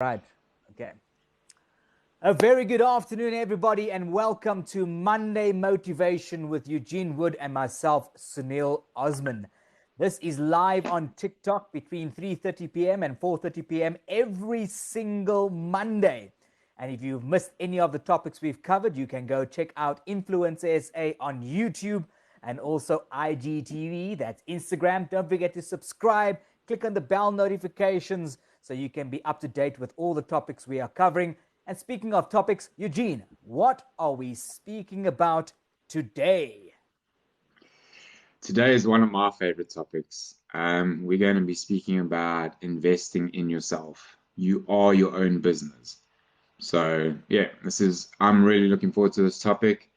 Right. Okay. A very good afternoon, everybody, and welcome to Monday Motivation with Eugene Wood and myself, Sunil Osman. This is live on TikTok between 3:30 p.m. and 4:30 p.m. every single Monday. And if you've missed any of the topics we've covered, you can go check out Influencer SA on YouTube and also IGTV. That's Instagram. Don't forget to subscribe. Click on the bell notifications so you can be up to date with all the topics we are covering. And speaking of topics, Eugene, what are we speaking about today? Today is one of my favorite topics. We're going to be speaking about investing in yourself. You are your own business. So, yeah, I'm really looking forward to this topic.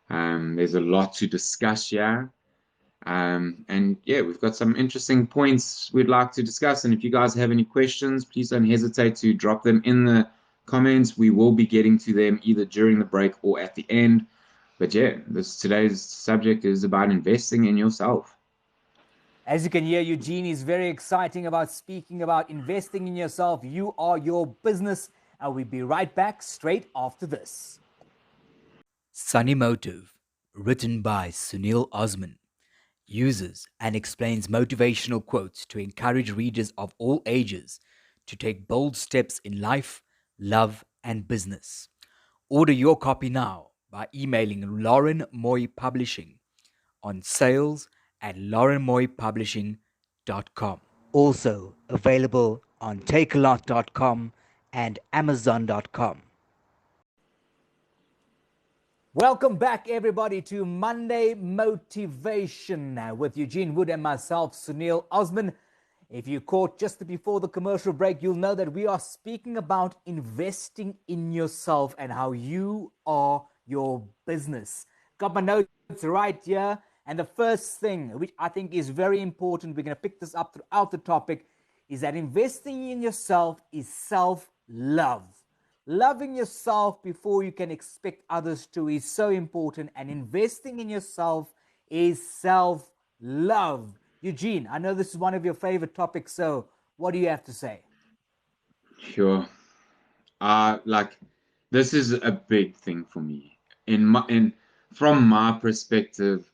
There's a lot to discuss here. And yeah, we've got some interesting points we'd like to discuss. And if you guys have any questions, please don't hesitate to drop them in the comments. We will be getting to them either during the break or at the end. But yeah, today's subject is about investing in yourself. As you can hear, Eugene is very exciting about speaking about investing in yourself. You are your business. And we'll be right back straight after this. Sunny Motive, written by Sunil Osman, uses and explains motivational quotes to encourage readers of all ages to take bold steps in life, love, and business. Order your copy now by emailing Lauren Moy Publishing on sales@laurenmoypublishing.com. Also available on takealot.com and amazon.com. Welcome back, everybody, to Monday Motivation with Eugene Wood and myself, Sunil Osman. If you caught just before the commercial break, you'll know that we are speaking about investing in yourself and how you are your business. Got my notes right here. And the first thing, which I think is very important, we're going to pick this up throughout the topic, is that investing in yourself is self-love. Loving yourself before you can expect others to is so important, and investing in yourself is self-love. Eugene, I know this is one of your favorite topics, so what do you have to say? Sure. Like this is a big thing for me. From my perspective,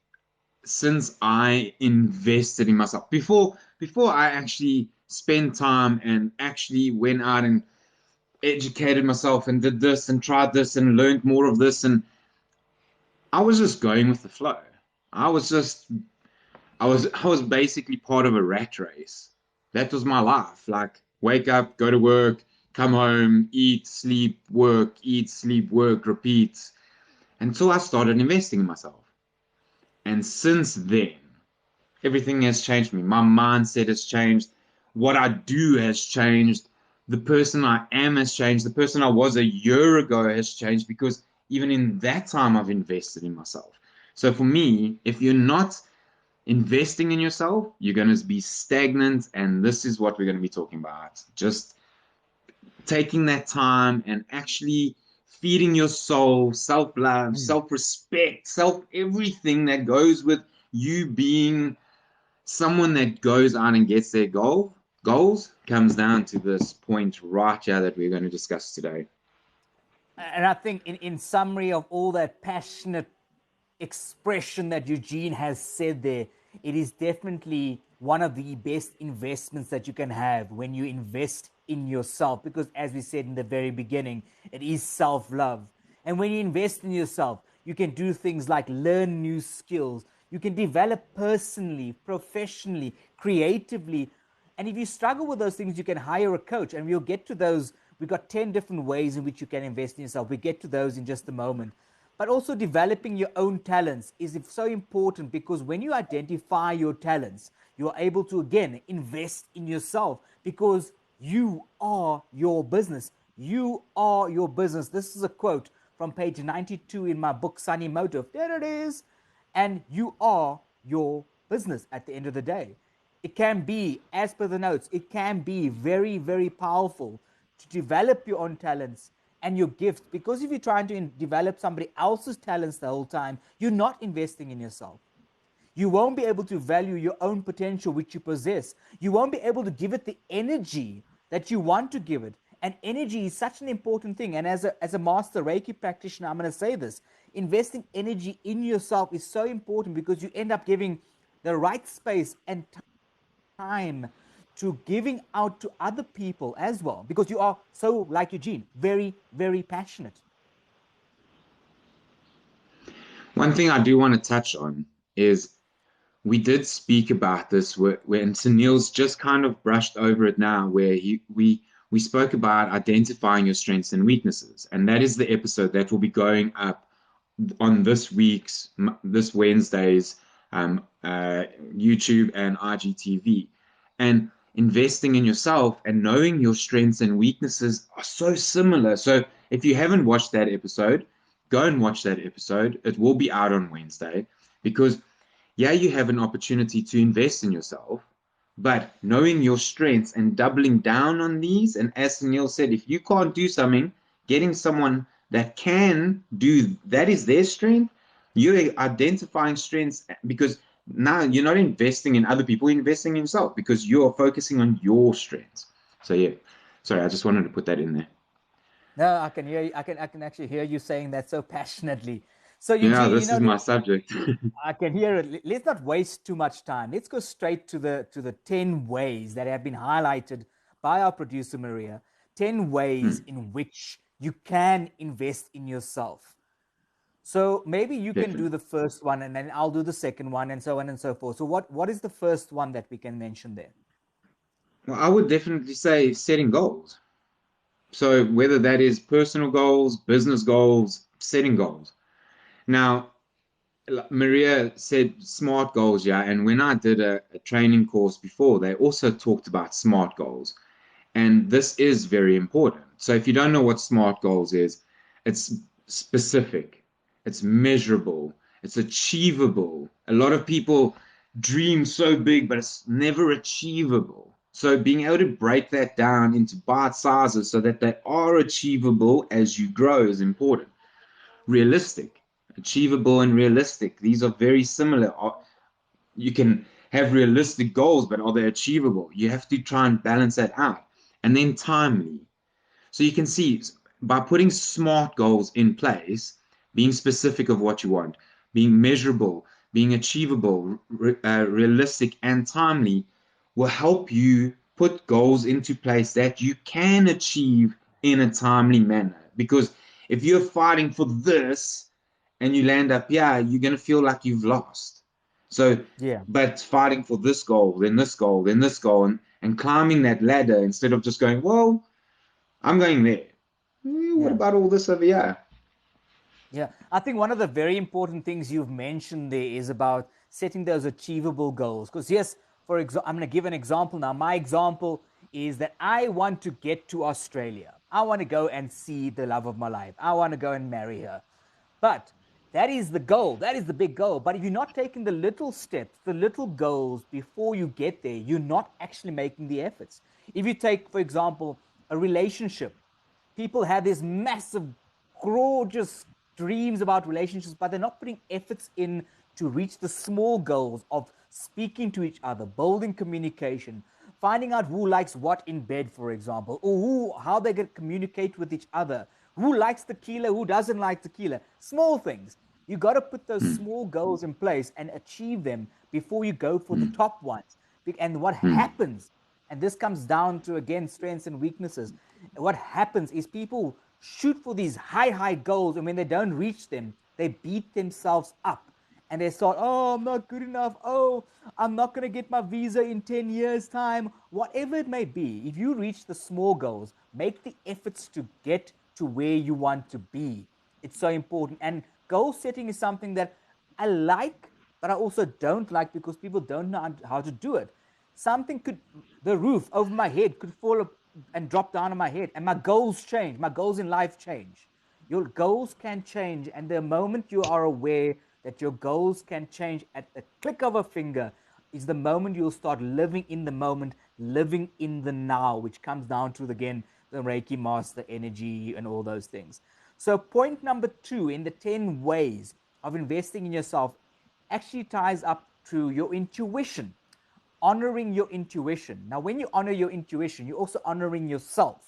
since I invested in myself before I actually spent time and actually went out and educated myself and did this and tried this and learned more of this, and I was just going with the flow. I was just I was basically part of a rat race. That was my life. Like wake up, go to work, come home, eat, sleep, work, repeat, until I started investing in myself. And since then, everything has changed me. My mindset has changed. What I do has changed. The person I am has changed. The person I was a year ago has changed because even in that time, I've invested in myself. So for me, if you're not investing in yourself, you're going to be stagnant. And this is what we're going to be talking about. Just taking that time and actually feeding your soul, self-love, self-respect, everything that goes with you being someone that goes on and gets their goals comes down to this point right here that we're going to discuss today. And I think in summary of all that passionate expression that Eugene has said there, it is definitely one of the best investments that you can have when you invest in yourself. Because as we said in the very beginning, it is self-love. And when you invest in yourself, you can do things like learn new skills. You can develop personally, professionally, creatively. And if you struggle with those things, you can hire a coach. And we'll get to those. We've got 10 different ways in which you can invest in yourself. We get to those in just a moment. But also developing your own talents is so important, because when you identify your talents, you are able to, again, invest in yourself, because you are your business. You are your business. This is a quote from page 92 in my book, Sunny Motive. There it is. And you are your business at the end of the day. It can be, as per the notes, it can be very, very powerful to develop your own talents and your gifts, because if you're trying to develop somebody else's talents the whole time, you're not investing in yourself. You won't be able to value your own potential, which you possess. You won't be able to give it the energy that you want to give it. And energy is such an important thing. And as a master Reiki practitioner, I'm going to say this: investing energy in yourself is so important because you end up giving the right space and time to giving out to other people as well, because you are so, like Eugene, very, very passionate. One thing I do want to touch on is we did speak about this when Sunil's just kind of brushed over it now, where we spoke about identifying your strengths and weaknesses, and that is the episode that will be going up on this Wednesday's YouTube and IGTV. And investing in yourself and knowing your strengths and weaknesses are so similar. So if you haven't watched that episode, go and watch that episode. It will be out on Wednesday, because yeah, you have an opportunity to invest in yourself, but knowing your strengths and doubling down on these, and as Sunil said, if you can't do something, getting someone that can do that is their strength, you're identifying strengths, because now you're not investing in other people, you're investing in yourself because you're focusing on your strengths. So yeah, sorry, I just wanted to put that in there. No, I can hear you. I can actually hear you saying that so passionately. So Yeah, Eugene, this is my subject. I can hear it. Let's not waste too much time. Let's go straight to the 10 ways that have been highlighted by our producer Maria. 10 ways in which you can invest in yourself. So maybe you can do Definitely. the first one, and then I'll do the second one, and so on and so forth. So what is the first one that we can mention there? Well, I would definitely say setting goals. So whether that is personal goals, business goals, setting goals. Now, Maria said smart goals, yeah. And when I did a training course before, they also talked about smart goals. And this is very important. So if you don't know what smart goals is, it's specific, it's measurable, it's achievable. A lot of people dream so big, but it's never achievable. So being able to break that down into bite sizes so that they are achievable as you grow is important. Realistic, achievable, and realistic. These are very similar. You can have realistic goals, but are they achievable? You have to try and balance that out. And then timely. So you can see by putting smart goals in place, being specific of what you want, being measurable, being achievable, realistic, and timely will help you put goals into place that you can achieve in a timely manner. Because if you're fighting for this and you land up here, you're going to feel like you've lost. So, Yeah, but fighting for this goal, then this goal, then this goal, and climbing that ladder instead of just going, well, I'm going there. What yeah. about all this over here? Yeah, I think one of the very important things you've mentioned there is about setting those achievable goals. Because, yes, for example, I'm going to give an example now. My example is that I want to get to Australia. I want to go and see the love of my life. I want to go and marry her. But that is the goal. That is the big goal. But if you're not taking the little steps, the little goals before you get there, you're not actually making the efforts. If you take, for example, a relationship, people have these massive, gorgeous dreams about relationships, but they're not putting efforts in to reach the small goals of speaking to each other, building communication, finding out who likes what in bed, for example, or how they can communicate with each other, who likes tequila, who doesn't like tequila. Small things. You got to put those Mm, small goals in place and achieve them before you go for the mm, top ones. And what mm, happens, and this comes down to again strengths and weaknesses, what happens is people shoot for these high goals, and when they don't reach them, they beat themselves up and they start, oh, I'm not good enough. Oh, I'm not going to get my visa in 10 years' time. Whatever it may be, if you reach the small goals, make the efforts to get to where you want to be. It's so important. And goal setting is something that I like, but I also don't like because people don't know how to do it. Something could, the roof over my head could fall and drop down on my head, and my goals change. My goals in life change. Your goals can change, and the moment you are aware that your goals can change at the click of a finger is the moment you'll start living in the moment, living in the now, which comes down to again the Reiki master energy and all those things. So, point number 2 in the 10 ways of investing in yourself actually ties up to your intuition, honoring your intuition. Now, when you honor your intuition, you're also honoring yourself.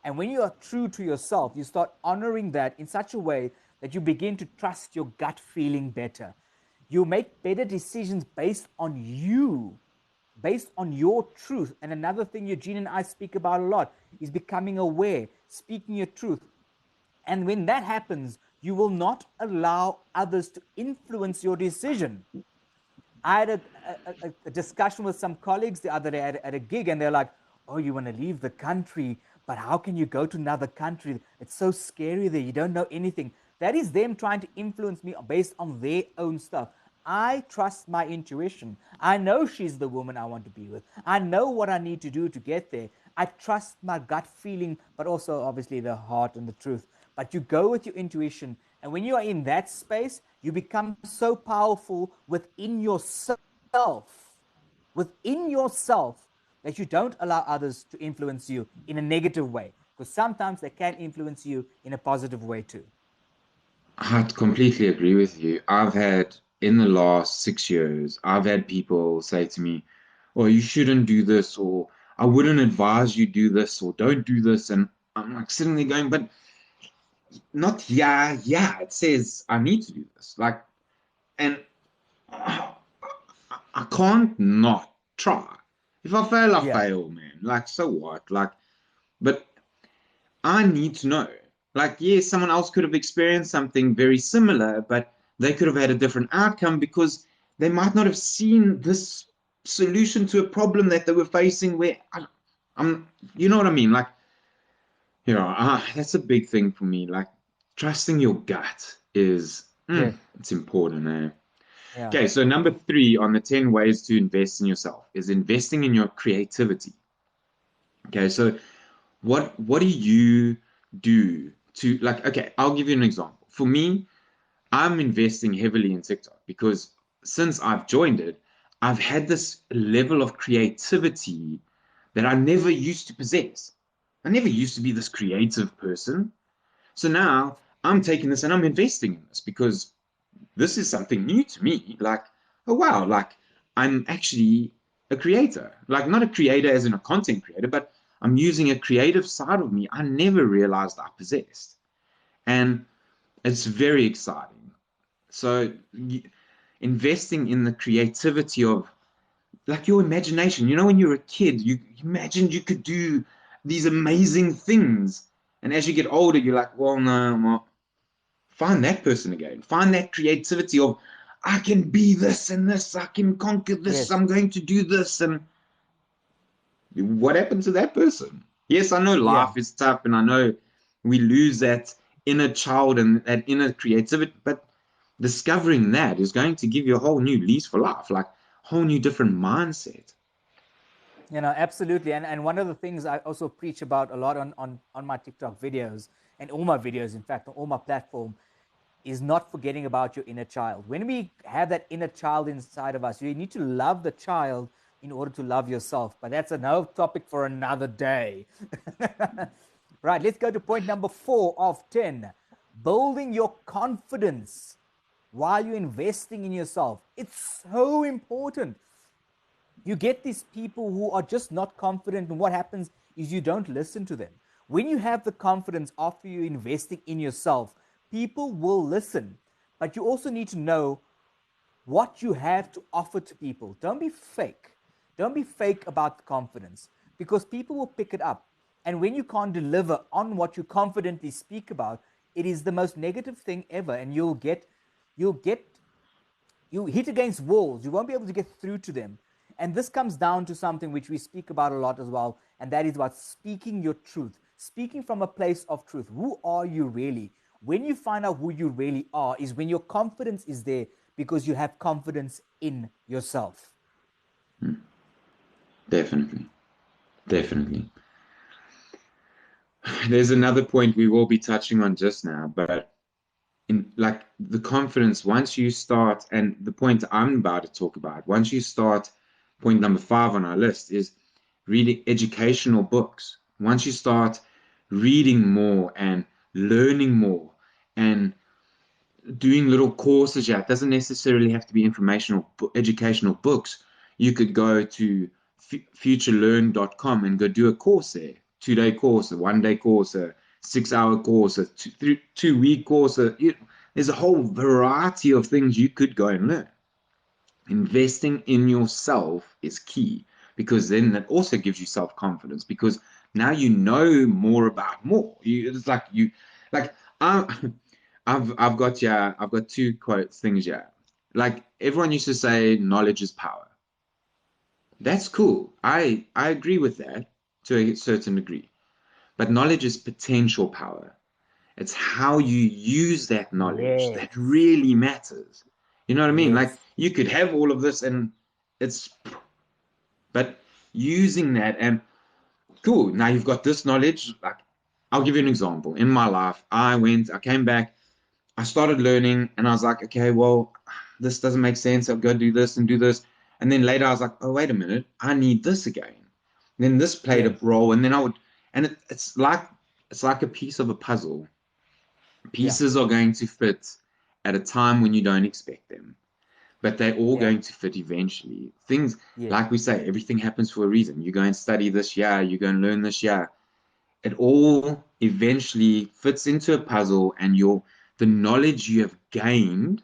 And when you are true to yourself, you start honoring that in such a way that you begin to trust your gut feeling better. You make better decisions based on you, based on your truth. And another thing Eugene and I speak about a lot is becoming aware, speaking your truth. And when that happens, you will not allow others to influence your decision. I had a discussion with some colleagues the other day at a gig, and they're like, "Oh, you want to leave the country, but how can you go to another country? It's so scary there. You don't know anything." That is them trying to influence me based on their own stuff. I trust my intuition. I know she's the woman I want to be with. I know what I need to do to get there. I trust my gut feeling, but also obviously the heart and the truth. But you go with your intuition. And when you are in that space, you become so powerful within yourself, that you don't allow others to influence you in a negative way. Because sometimes they can influence you in a positive way too. I completely agree with you. I've had, in the last 6 years, I've had people say to me, "Oh, you shouldn't do this," or "I wouldn't advise you do this," or "Don't do this." And I'm like sitting there going, but not, yeah, it says I need to do this. Like, and I can't not try. If I fail, I Yeah. fail, man. Like, so what? Like, but I need to know. Like, yes, someone else could have experienced something very similar, but they could have had a different outcome because they might not have seen this solution to a problem that they were facing. Where I'm, you know what I mean? Like, that's a big thing for me. Like, trusting your gut is, Yes. it's important, eh? Yeah. Okay, so number 3 on the 10 ways to invest in yourself is investing in your creativity. Okay, so what do you do to, like, okay, I'll give you an example. For me, I'm investing heavily in TikTok because since I've joined it, I've had this level of creativity that I never used to possess. I never used to be this creative person. So now I'm taking this and I'm investing in this because this is something new to me. Like, oh wow, like I'm actually a creator. Like, not a creator as in a content creator, but I'm using a creative side of me I never realized I possessed. And it's very exciting. So investing in the creativity of, like, your imagination. You know, when you're a kid, you imagined you could do these amazing things. And as you get older, you're like, well, no, well, find that person again. Find that creativity of, I can be this and this, I can conquer this, Yes. I'm going to do this. And what happened to that person? Yes, I know Yeah. life is tough, and I know we lose that inner child and that inner creativity, but discovering that is going to give you a whole new lease for life, like a whole new different mindset. Absolutely. And one of the things I also preach about a lot on my TikTok videos, and all my videos, in fact, on all my platform, is not forgetting about your inner child. When we have that inner child inside of us, you need to love the child in order to love yourself. But that's another topic for another day. Right, let's go to point number 4 of 10. Building your confidence while you're investing in yourself. It's so important. You get these people who are just not confident, and what happens is you don't listen to them. When you have the confidence after you investing in yourself, people will listen. But you also need to know what you have to offer to people. Don't be fake. Don't be fake about the confidence, because people will pick it up. And when you can't deliver on what you confidently speak about, it is the most negative thing ever. And you'll get you hit against walls. You won't be able to get through to them. And this comes down to something which we speak about a lot as well, and that is about speaking your truth, speaking from a place of truth. Who are you really? When you find out who you really are, is when your confidence is there, because you have confidence in yourself. Definitely, definitely. There's another point we will be touching on just now, but in, like, the confidence, once you start, and the point I'm about to talk about, once you start, point number 5 on our list is reading educational books. Once you start reading more and learning more and doing little courses, yeah, it doesn't necessarily have to be informational, educational books. You could go to futurelearn.com and go do a course there. 2-day course, a 1-day course, a 6-hour course, a 2-week course. There's a whole variety of things you could go and learn. Investing in yourself is key, because then that also gives you self-confidence, because now you know more about more. It's like I, I've got I've got two quotes things here. Like everyone used to say, knowledge is power. That's cool. I agree with that to a certain degree. But knowledge is potential power. It's how you use that knowledge that Yes. really matters. You know what I mean? Like Yes. you could have all of this and it's, but using that and cool. Now you've got this knowledge. Like I'll give you an example. In my life, I came back, I started learning and I was like, okay, well, this doesn't make sense. I'll go do this and do this. And then later I was like, oh, wait a minute. I need this again. And then this played a Yes. role. And then I would, and it's like a piece of a puzzle. Yeah. Pieces are going to fit at a time when you don't expect them, but they're all Yeah. going to fit eventually. Things, Yes. like we say, everything happens for a reason. You go and study this year, you go and learn this year. It all eventually fits into a puzzle, and the knowledge you have gained,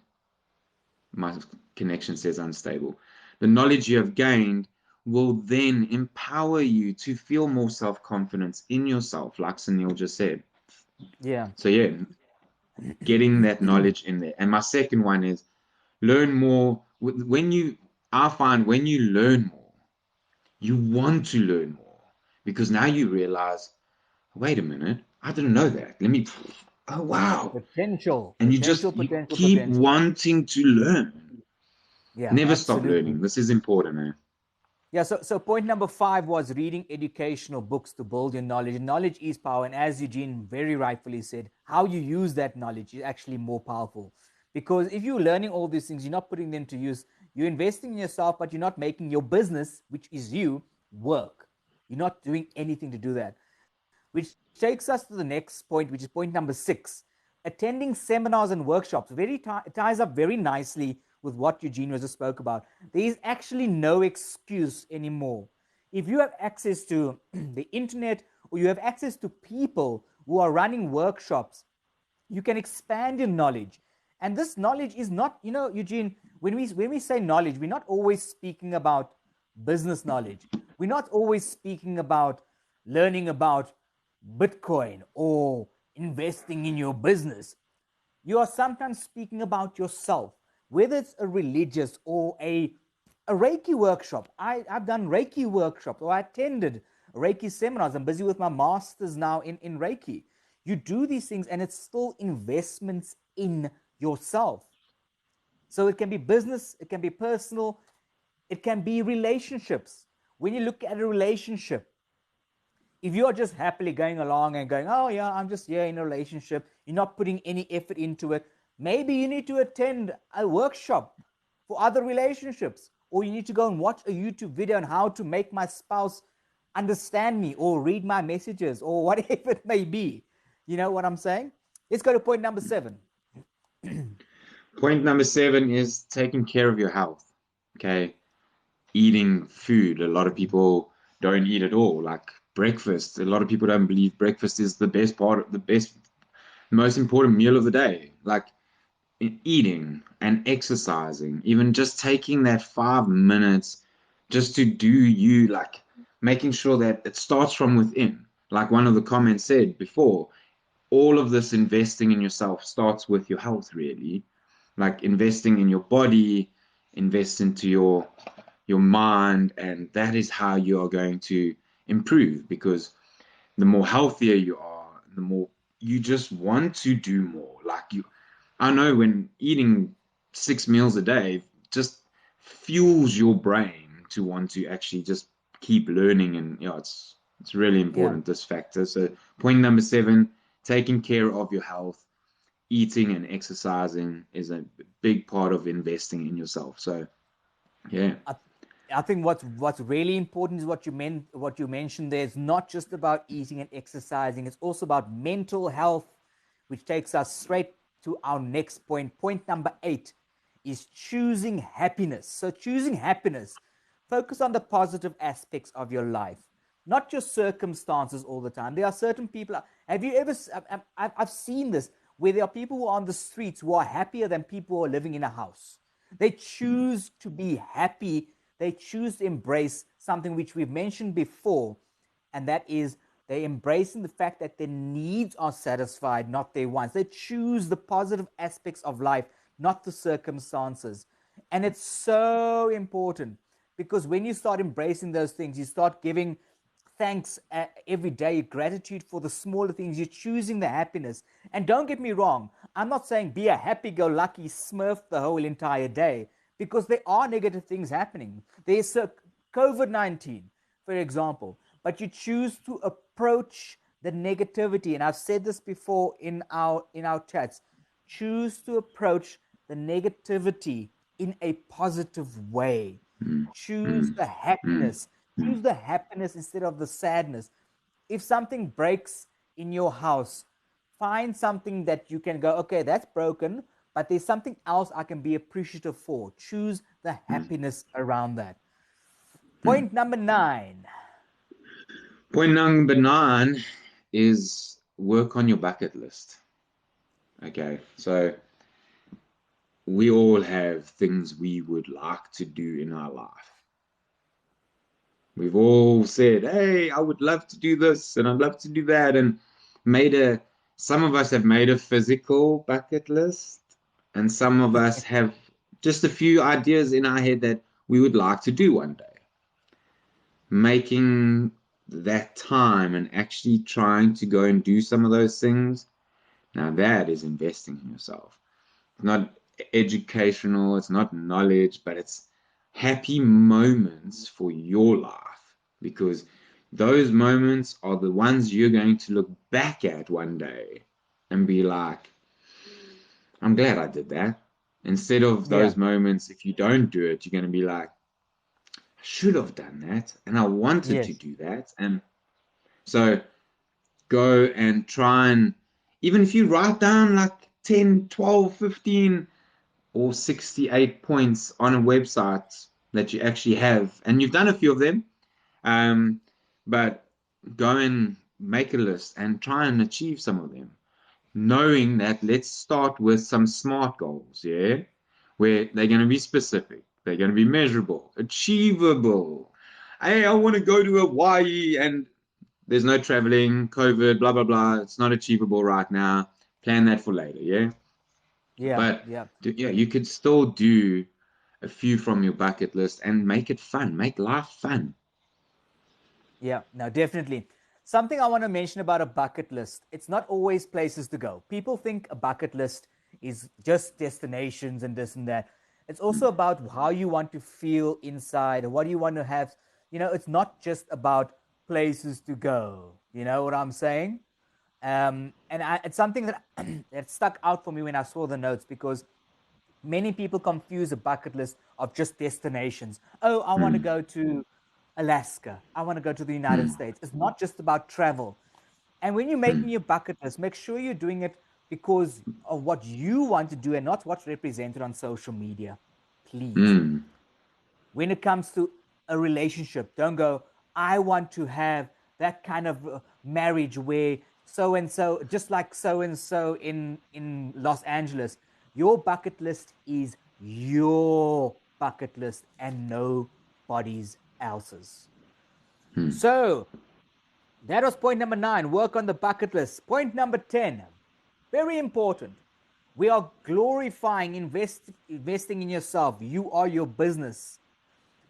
my connection says unstable, the knowledge you have gained will then empower you to feel more self-confidence in yourself, like Sunil just said. Yeah. So yeah, getting that knowledge in there. And my second one is learn more. When you, I find when you learn more, you want to learn more, because now you realize, wait a minute, I didn't know that. Let me, oh wow. Potential. And Potential. you Potential. keep Potential. wanting to learn. Yeah. Never stop Absolutely. learning. This is important, man. Yeah, so point number 5 was reading educational books to build your knowledge. And knowledge is power. And as Eugene very rightfully said, how you use that knowledge is actually more powerful. Because if you're learning all these things, you're not putting them to use, you're investing in yourself, but you're not making your business, which is you, work. You're not doing anything to do that. Which takes us to the next point, which is point number 6. Attending seminars and workshops ties up very nicely with what Eugene just spoke about. There is actually no excuse anymore. If you have access to the internet, or you have access to people who are running workshops, you can expand your knowledge. And this knowledge is not, Eugene, when we say knowledge, we're not always speaking about business knowledge. We're not always speaking about learning about Bitcoin or investing in your business. You are sometimes speaking about yourself, whether it's a religious or a Reiki workshop. I've done Reiki workshops, or I attended Reiki seminars. I'm busy with my master's now in Reiki. You do these things, and it's still investments in yourself. So it can be business, it can be personal, it can be relationships. When you look at a relationship, if you're just happily going along and going, oh yeah, I'm just here in a relationship, you're not putting any effort into it, maybe you need to attend a workshop for other relationships, or you need to go and watch a YouTube video on how to make my spouse understand me or read my messages or whatever it may be. You know what I'm saying? Let's go to point number 7. Point number 7 is taking care of your health. Okay. Eating food. A lot of people don't eat at all. Like breakfast. A lot of people don't believe breakfast is the best part, the best, most important meal of the day. Like eating and exercising, even just taking that 5 minutes just to do you, like making sure that it starts from within. Like one of the comments said before, all of this investing in yourself starts with your health, really. Like investing in your body, invest into your mind, and that is how you are going to improve, because the more healthier you are, the more you just want to do more. Like I know when eating 6 meals a day just fuels your brain to want to actually just keep learning, and it's really Yeah. important, this factor. So point number 7, taking care of your health, eating and exercising is a big part of investing in yourself. So yeah. I, I think what's really important is what you mentioned there. It's not just about eating and exercising. It's also about mental health, which takes us straight to our next point. Point number 8 is choosing happiness. So choosing happiness, focus on the positive aspects of your life. not just circumstances all the time. There are certain people. Have you ever? I've seen this where there are people who are on the streets who are happier than people who are living in a house. They choose to be happy. They choose to embrace something which we've mentioned before, and that is they embracing the fact that their needs are satisfied, not their wants. They choose the positive aspects of life, not the circumstances. And it's so important because when you start embracing those things, you start giving thanks every day, gratitude for the smaller things. You're choosing the happiness. And don't get me wrong, I'm not saying be a happy go lucky smurf the whole entire day, because there are negative things happening. There's COVID 19, for example, but you choose to approach the negativity. And I've said this before in our chats, choose to approach the negativity in a positive way. mm, Choose mm, the mm, happiness. Choose the happiness instead of the sadness. If something breaks in your house, find something that you can go, okay, that's broken, but there's something else I can be appreciative for. Choose the mm, happiness around that. mm. Point number 9. Point number 9 is work on your bucket list. Okay, so we all have things we would like to do in our life. We've all said, hey, I would love to do this and I'd love to do that, and some of us have made a physical bucket list, and some of us have just a few ideas in our head that we would like to do one day. Making that time and actually trying to go and do some of those things, now that is investing in yourself. It's not educational, it's not knowledge, but it's happy moments for your life, because those moments are the ones you're going to look back at one day and be like, I'm glad I did that. Instead of Yeah. those moments, if you don't do it, you're going to be like, I should have done that and I wanted to Yes. do that. And so go and try, and even if you write down like 10, 12, 15 or 68 points on a website that you actually have, and you've done a few of them, um, but go and make a list and try and achieve some of them. Knowing that, let's start with some SMART goals, yeah, where they're going to be specific, they're going to be measurable, achievable. Hey, I want to go to Hawaii and there's no traveling, COVID, blah, blah, blah. It's not achievable right now. Plan that for later, yeah? Yeah. But Yeah. yeah, you could still do a few from your bucket list and make it fun, make life fun. Yeah, no, definitely. Something I want to mention about a bucket list, it's not always places to go. People think a bucket list is just destinations and this and that. It's also about how you want to feel inside, what do you want to have. It's not just about places to go. You know what I'm saying? It's something that that stuck out for me when I saw the notes, because many people confuse a bucket list of just destinations. Oh, I want to Mm, go to Alaska. I want to go to the United mm, States. It's not just about travel. And when you're making mm, your bucket list, make sure you're doing it because of what you want to do and not what's represented on social media. Please. mm, When it comes to a relationship, don't go, I want to have that kind of marriage where so and so, just like so and so in Los Angeles. Your bucket list is your bucket list and nobody's else's. mm, So that was point number 9. Work on the bucket list. Point number 10. Very important. We are glorifying investing in yourself. You are your business.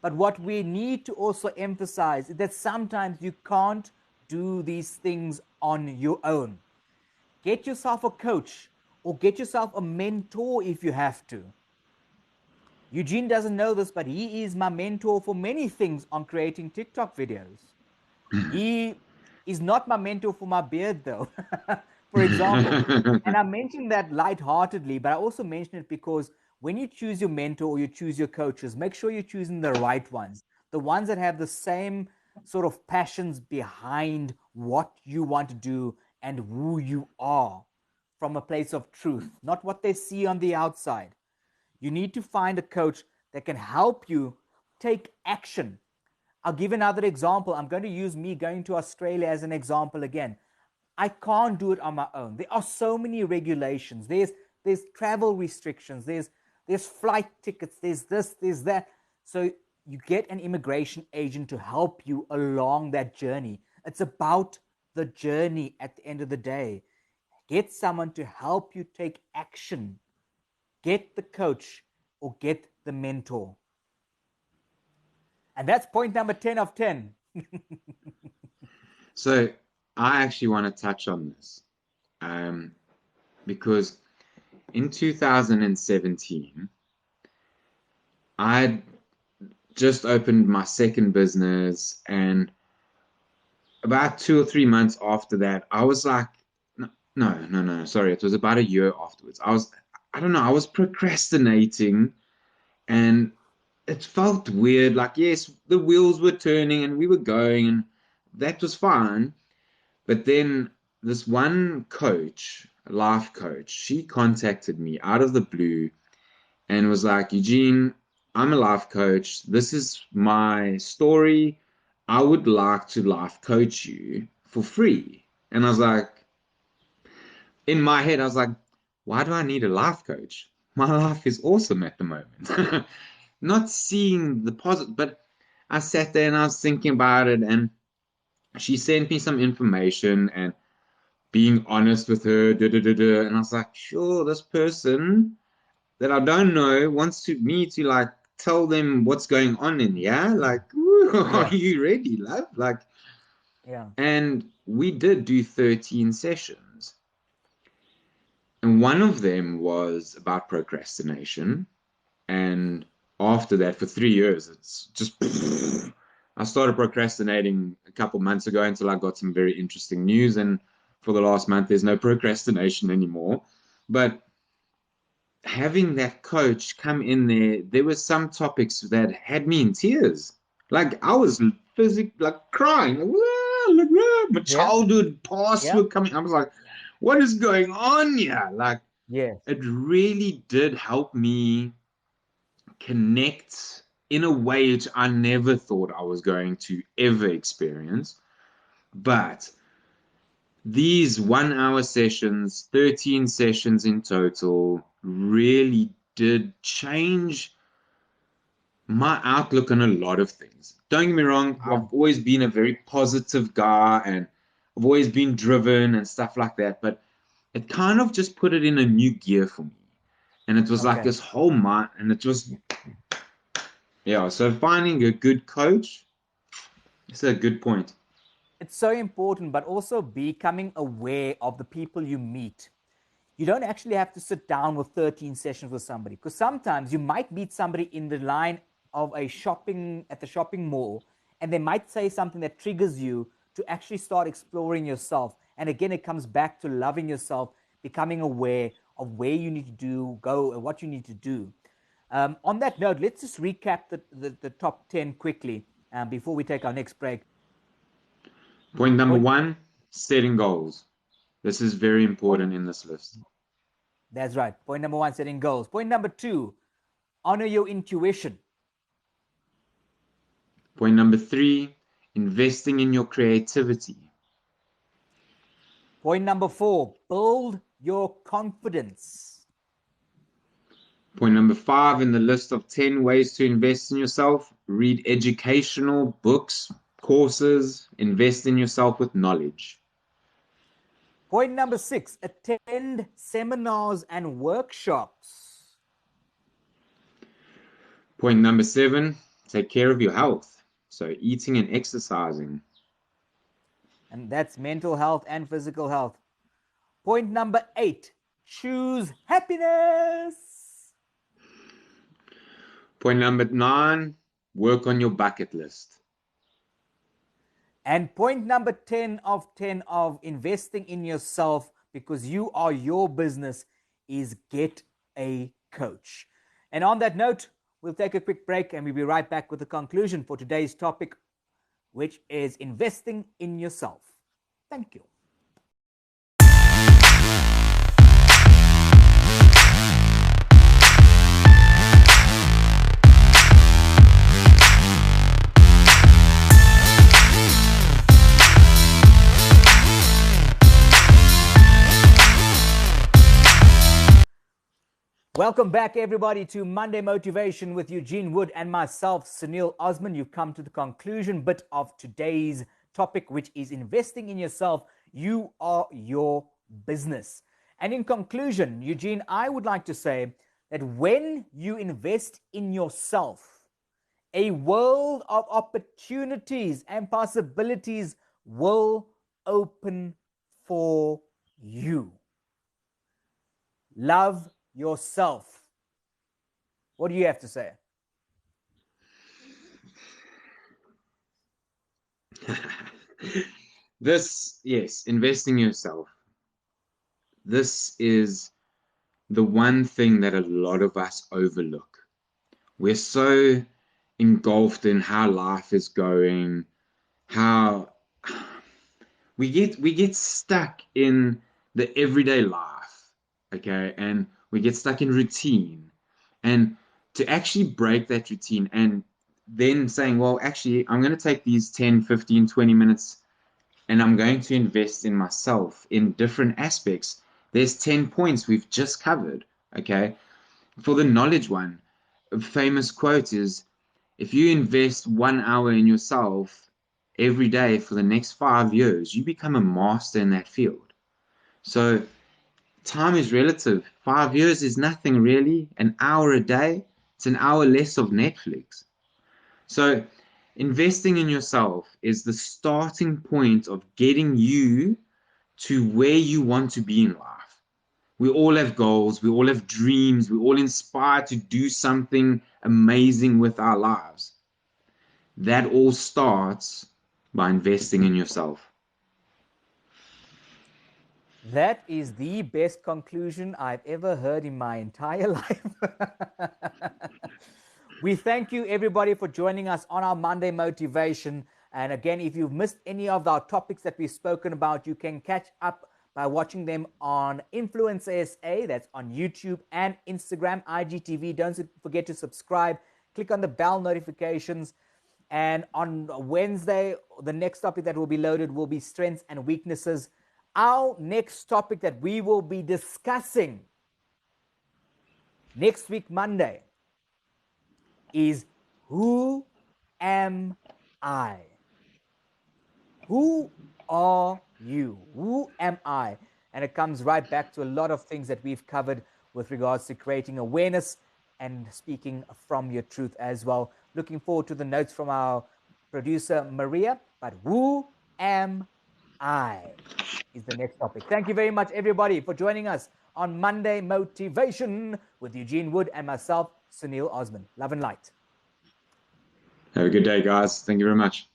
But what we need to also emphasize is that sometimes you can't do these things on your own. Get yourself a coach or get yourself a mentor if you have to. Eugene doesn't know this, but he is my mentor for many things on creating TikTok videos. He is not my mentor for my beard, though, for example. And I mentioned that lightheartedly, but I also mention it because when you choose your mentor or you choose your coaches, make sure you're choosing the right ones, the ones that have the same sort of passions behind what you want to do and who you are from a place of truth, not what they see on the outside. You need to find a coach that can help you take action. I'll give another example. I'm going to use me going to Australia as an example again. I can't do it on my own. There are so many regulations. There's travel restrictions. There's flight tickets. There's this. There's that. So you get an immigration agent to help you along that journey. It's about the journey at the end of the day. Get someone to help you take action. Get the coach or get the mentor. And that's point number 10 of 10. So I actually want to touch on this because in 2017, I just opened my second business, and about 2 or 3 months after that, I was like, no, sorry, it was about a year afterwards. I don't know, I was procrastinating, and it felt weird. Like, yes, the wheels were turning and we were going, and that was fine. But then this one coach, a life coach, she contacted me out of the blue and was like, Eugene, I'm a life coach. This is my story. I would like to life coach you for free. And I was like, in my head, I was like, why do I need a life coach? My life is awesome at the moment. Not seeing the positive, but I sat there and I was thinking about it, and she sent me some information, and being honest with her, and I was like, sure, this person that I don't know wants me to like tell them what's going on in here. Like, are you ready, love? Like, Yeah. and we did do 13 sessions. And one of them was about procrastination. And after that, for 3 years, it's just, I started procrastinating a couple months ago until I got some very interesting news. And for the last month, there's no procrastination anymore. But having that coach come in there were some topics that had me in tears. Like, I was physically like crying. Like, my childhood past were coming. I was like, what is going on here? Like, it really did help me connect in a way which I never thought I was going to ever experience. But these 1 hour sessions, 13 sessions in total, really did change my outlook on a lot of things. Don't get me wrong, I've always been a very positive guy, and I've always been driven and stuff like that, but it kind of just put it in a new gear for me. And it was like this whole mind, and it was, yeah, so finding a good coach is a good point. It's so important, but also becoming aware of the people you meet. You don't actually have to sit down with 13 sessions with somebody, because sometimes you might meet somebody in the line of at the shopping mall, and they might say something that triggers you to actually start exploring yourself. And again, it comes back to loving yourself, becoming aware of where you need to go and what you need to do. On that note, let's just recap the top 10 quickly before we take our next break. Point number 1, setting goals. This is very important in this list. That's right. Point number 1, setting goals. Point number 2, honor your intuition. Point number 3, investing in your creativity. Point number 4, build your confidence. Point number 5 in the list of 10 ways to invest in yourself, read educational books, courses, invest in yourself with knowledge. Point number 6, attend seminars and workshops. Point number 7, take care of your health. So eating and exercising. And that's mental health and physical health. Point number 8, choose happiness. Point number 9, work on your bucket list. And point number 10 of 10 of investing in yourself, because you are your business, is get a coach. And on that note, we'll take a quick break and we'll be right back with the conclusion for today's topic, which is investing in yourself. Thank you. Welcome back, everybody, to Monday Motivation with Eugene Wood and myself, Sunil Osman. You've come to the conclusion bit of today's topic, which is investing in yourself. You are your business. And in conclusion, Eugene, I would like to say that when you invest in yourself, a world of opportunities and possibilities will open for you. Love yourself. What do you have to say? Yes, investing in yourself. This is the one thing that a lot of us overlook. We're so engulfed in how life is going, how we get stuck in the everyday life, okay? And we get stuck in routine. And to actually break that routine and then saying, well, actually, I'm going to take these 10, 15, 20 minutes and I'm going to invest in myself in different aspects. There's 10 points we've just covered, okay? For the knowledge one, a famous quote is, if you invest 1 hour in yourself every day for the next 5 years, you become a master in that field. So time is relative. 5 years is nothing really. An hour a day, it's an hour less of Netflix. So investing in yourself is the starting point of getting you to where you want to be in life. We all have goals, we all have dreams, we're all inspired to do something amazing with our lives. That all starts by investing in yourself. That is the best conclusion I've ever heard in my entire life. We thank you, everybody, for joining us on our Monday Motivation. And again, if you've missed any of our topics that we've spoken about, you can catch up by watching them on Influence SA. That's on YouTube and Instagram, IGTV. Don't forget to subscribe. Click on the bell notifications. And on Wednesday, the next topic that will be loaded will be strengths and weaknesses. Our next topic that we will be discussing next week, Monday, is who am I? Who are you? Who am I? And it comes right back to a lot of things that we've covered with regards to creating awareness and speaking from your truth as well. Looking forward to the notes from our producer, Maria. But who am I is the next topic. Thank you very much, everybody, for joining us on Monday Motivation with Eugene Wood and myself, Sunil Osman. Love and light. Have a good day, guys. Thank you very much.